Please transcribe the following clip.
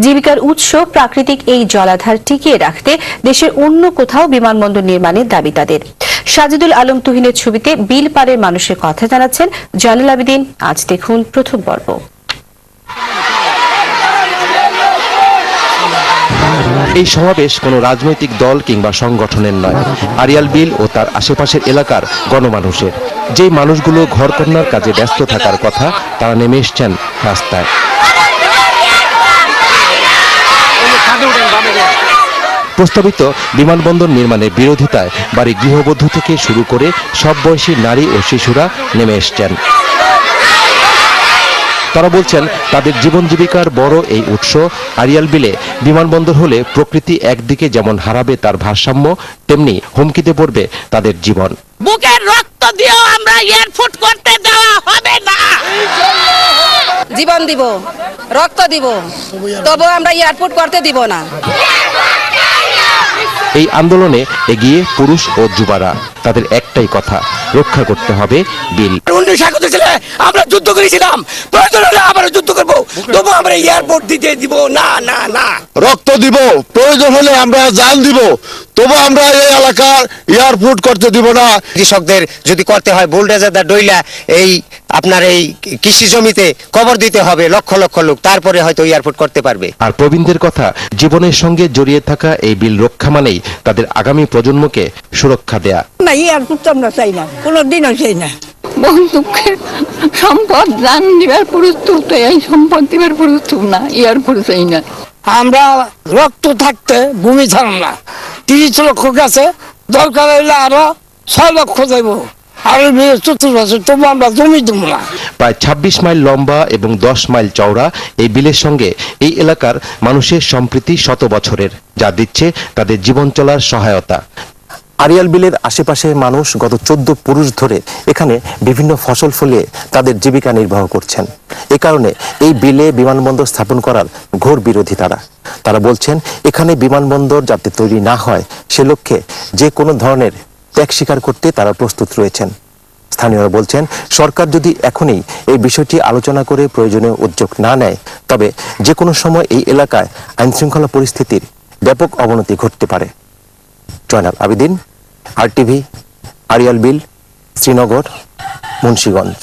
জীবিকার উৎস প্রাকৃতিক এই জলাধার টিকিয়ে রাখতে দেশের অন্য কোথাও বিমানবন্দর নির্মাণের দাবি তাদের। সাজিদুল আলম তুহিনের ছবিতে বিল পাড়ের মানুষের কথা জানাচ্ছেন জয়নুল আবেদিন। আজ দেখুন প্রথম পর্ব। এই সমাবেশ কোনো রাজনৈতিক দল কিংবা সংগঠনের নয়, আড়িয়াল বিল ও তার আশেপাশের এলাকার গণমানুষের। যে মানুষগুলো ঘরকন্যার কাজে ব্যস্ত থাকার কথা, তারা নেমে এসছেন রাস্তায়। প্রস্তাবিত বিমানবন্দর নির্মাণের বিরোধিতায় বাড়ি গৃহবধূ থেকে শুরু করে সব বয়সী নারী ও শিশুরা নেমে এসছেন। তারা বলছেন, তাদের জীবন জীবিকার বড় এই উৎস আড়িয়াল বিলে বিমানবন্দর হলে প্রকৃতি একদিকে যেমন হারাবে তার ভারসাম্য, তেমনি হুমকিতে পড়বে তাদের জীবন। বুকের রক্ত দিয়েও আমরা এয়ারফুট করতে দেওয়া হবে না। জীবন দিব, রক্ত দিব, তবু আমরা এয়ারফুট করতে দিব না। এই আন্দোলনে এগিয়ে পুরুষ ও যুবারা। তাদের একটাই কথা, রক্ষা করতে হবে বিল। 1971 সালে আমরা যুদ্ধ করেছিলাম, প্রয়োজন হলে আবার যুদ্ধ করব, তবু আমরা এয়ারপোর্ট দিতে দিব না। না না, রক্ত দিব, প্রয়োজন হলে আমরা জান দিব, তবু আমরা এই এলাকার এয়ারপোর্ট করতে দিব না। কৃষকদের যদি করতে হয় বুলডোজার ডইলা এই আপনার এই কৃষি জমিতে কবর দিতে হবে লক্ষ লক্ষ লোক, তারপরে হয়তো এয়ারপোর্ট করতে পারবে। আর প্রবীণদের কথা, জীবনের সঙ্গে জড়িয়ে থাকা এই বিল রক্ষা মানেই তাদের আগামী প্রজন্মকে সুরক্ষা দেয়া। না, এয়ারপোর্ট আমরা চাই না, কোনোদিনও চাই না। বহু দুঃখের সম্পদ দান দিবার প্রস্তুত, এই সম্পদ দিবার প্রস্তুত না, এয়ারপোর্ট চাই না। আমরা রক্ত থাকতে ভূমি ছাড়ব না। 30 লক্ষ গাছে দরকার হইলে আরো 6 লক্ষ দেব, আর চতুর্বছর তবু আমরা জমি দেব না। প্রায় 26 মাইল লম্বা এবং 10 মাইল চওড়া এই বিলের সঙ্গে এই এলাকার মানুষের সম্প্রীতি শত বছরের, যা দিচ্ছে তাদের জীবন চলার সহায়তা। আড়িয়াল বিলের আশেপাশে মানুষ গত 14 পুরুষ ধরে এখানে বিভিন্ন ফসল ফলিয়ে তাদের জীবিকা নির্বাহ করছেন। এ কারণে এই বিলে বিমানবন্দর স্থাপন করার ঘোর বিরোধী তারা। তারা বলছেন, এখানে বিমানবন্দর যাতে তৈরি না হয় সে লক্ষ্যে যে কোনো ধরনের ত্যাগ স্বীকার করতে তারা প্রস্তুত রয়েছেন। স্থানীয়রা বলছেন, সরকার যদি এখনই এই বিষয়টি আলোচনা করে প্রয়োজনীয় উদ্যোগ না নেয়, তবে যে কোনো সময় এই এলাকায় আইনশৃঙ্খলা পরিস্থিতির ব্যাপক অবনতি ঘটতে পারে। জয়নাল আবেদিন, RTV, আড়িয়াল বিল, শ্রীনগর, মুন্সিগঞ্জ।